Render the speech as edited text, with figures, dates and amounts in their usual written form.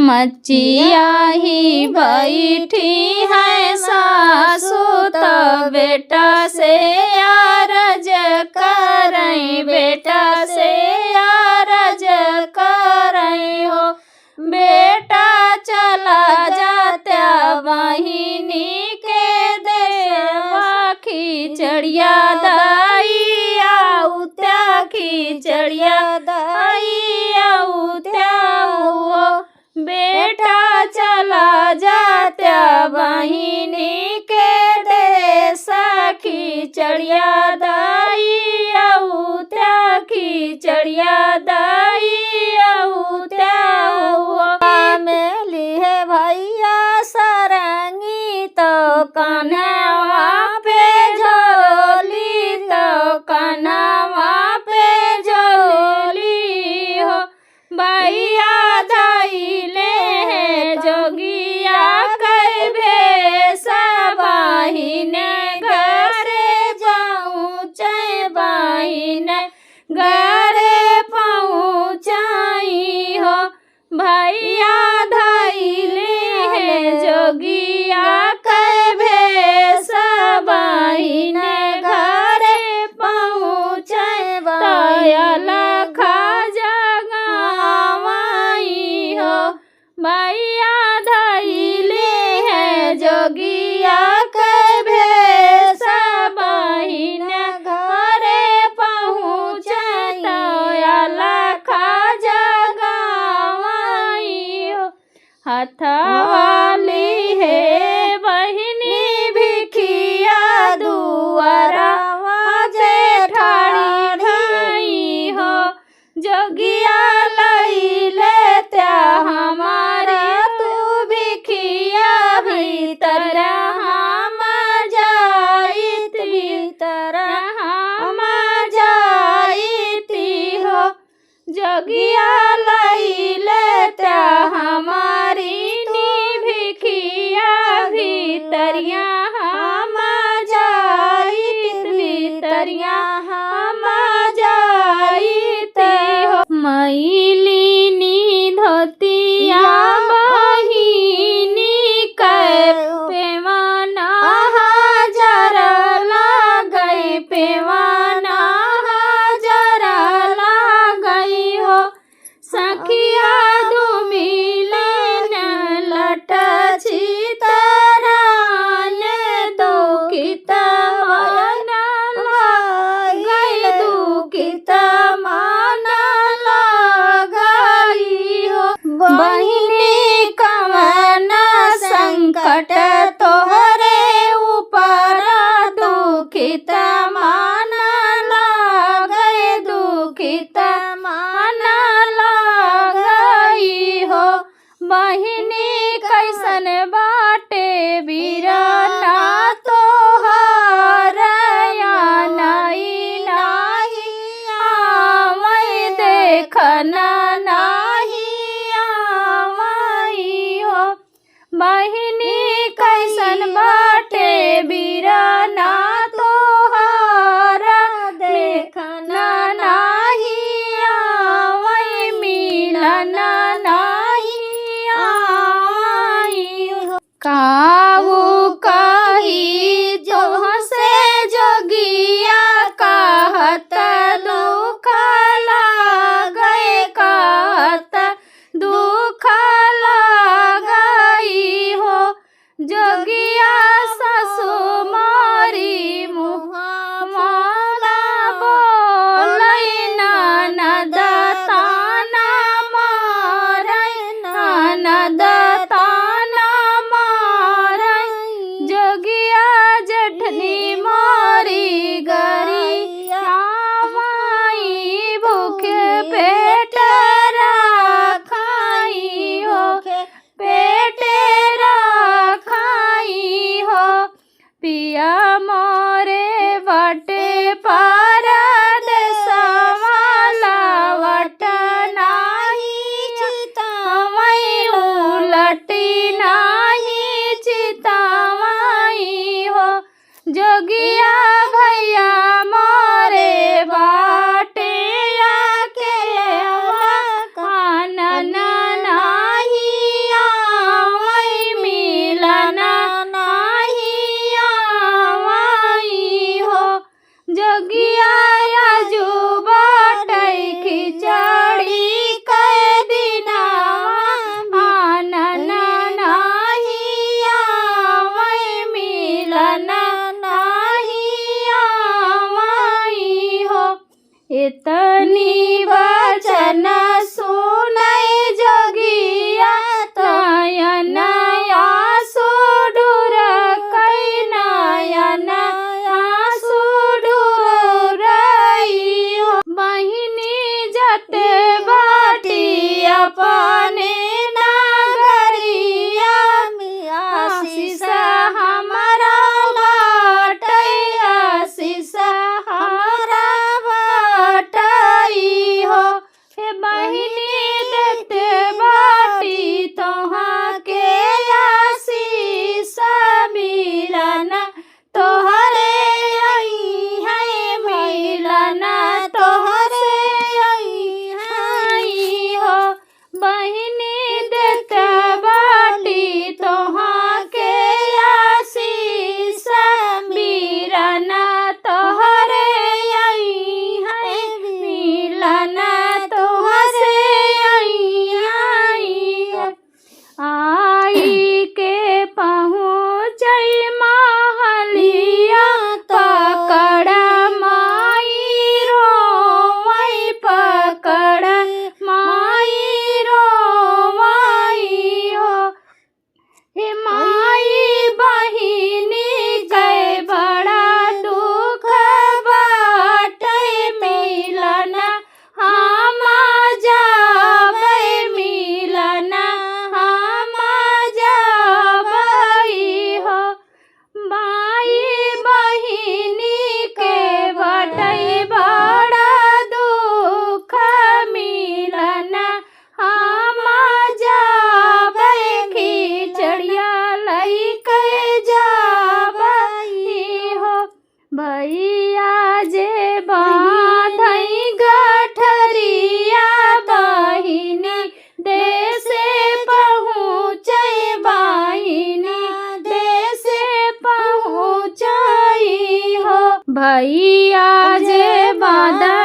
मचिया ही बैठी है सासू तो बेटा से अरज करई, बेटा से अरज करई हो। बेटा चला जात्या बहिनी के देवा खिचड़िया दईया उत्या, खिचड़िया दईया उत्या हो। बेटा चला जात्या बहिनी के देश खिचड़िया दईया उत्या, खिचड़िया दईया उत्या हो। मेली है भैया सरंगी तो कन्हवा पे झोली, तो कन्हवा पे झोली हो। भैया धइले है जोगिया कई भेसा, बहिने घरे पहुँचे, बहिने घरे पहुँचाई हो। भैया धइले है जोगिया कई भेसा, बहिने घरे पहुँचे, लखा जगावाई हो। भैया धइले है जोगिया कई भेसा, बहिने घरे पहुँचे, लखा जगावाई हो। हथवाली है बहिनी भिखिया दुआरवा जेठानी ढाई हो। जोगिया लइले त्या हमारे तू भिखिया भीतर हम जाइत, भीतर हम जाइती हो। जोगिया लइले त्या हमारी नी भिखिया भीतरिया हम जाइत, भीतरिया हम जाइती हो। मैली नी धोतिया बहिनी कै पेवाना जरा लागई, पेवाना जरा लागई हो। सखिया दो मिलन लट छितरान, दुखित मन लागई, दुखित मन लागई हो। बहिनी कवन संकट तोहरे ऊपर, दुखित मन लागई, दुखित मन लागई हो। बहिनी कैसन बाटे बीराना तोहार, नाई नाही आवै देखना नाही आवई हो। बहिनी कैसन बाटे बीराना तोहार, देखना नाही आवै, मिलन नाही आवई हो। काऊ कही जो से जोगिया कहत दुख लागई, कहत दुख लागई हो। जोगिया ससु मारी मुहावरा बोलई, ननद ताना मारई, ननद ताना मारई। जोगिया जेठनी मारी गरिया माई, भूखे पेट राखाई हो, पेट राखाई हो। पिया मोरे बटे पार देसवा लावट नाही चितावई, उलटी नाही चितावई हो। जोगिया भैया मोरे बाटे आके कानन नाही भैया जे बांधा